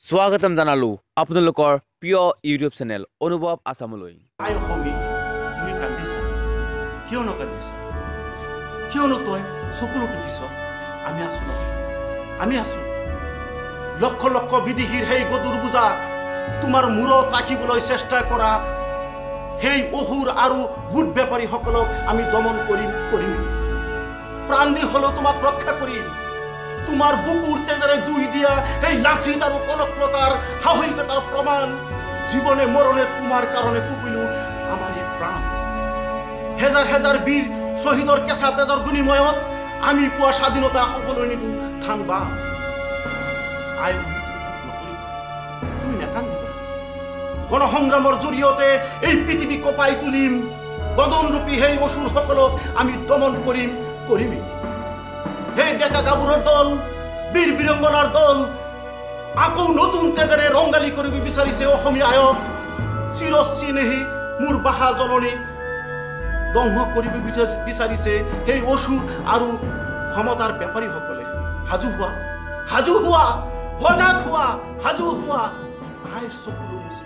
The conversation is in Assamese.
স্বাগতম জানালো আপোনালোকৰ প্ৰিয় ইউটিউব চেনেল অনুভৱ আসামলৈ। আই অসমী তুমি কান্দিছা কিয় নকান্দিছা কিয়নো তই চকুলো টুকিছ আমি আছো লক্ষ লক্ষ বিদেশীৰ সেই গদুৰ বুজা তোমাৰ মূৰত ৰাখিবলৈ চেষ্টা কৰা সেই অসুৰ আৰু বুট বেপাৰীসকলক আমি দমন কৰিম প্ৰাণ দি হলেও তোমাক ৰক্ষা কৰিম তোমাৰ বুকুৰ তেজেৰে দুই দিয়া এই লাচিত আৰু কনকলতাৰ সাহসিকতাৰ প্ৰমাণ জীবনে মৰণে তোমাৰ কাৰণে ফুপিলো আমাৰ এই প্ৰাণ হেজাৰ হেজাৰ বীৰ শহীদৰ কেঁচা তেজৰ বিনিময়ত আমি পোৱা স্বাধীনতা হ'বলৈ নিদো ধান বা আই তুমি নেকান্দিবা গণসংগ্ৰামৰ জৰিয়তে এই পৃথিৱী কপাই তুলিম বদনৰূপী সেই অসুৰসকলক আমি দমন কৰিমেই সেই ডেকা গাভৰুৰ দল বীৰ বীৰংগনাৰ দল আকৌ নতুন তেজেৰে ৰংগালী কৰিব বিচাৰিছে অসমীয়া আয়ক চিৰস্নেহী মোৰ বাহা জননী দংগ কৰিব বিচাৰিছে সেই অসুৰ আৰু ক্ষমতাৰ বেপাৰীসকলে সাজু হোৱা সজাগ হোৱা আইৰ চকুলো মুচি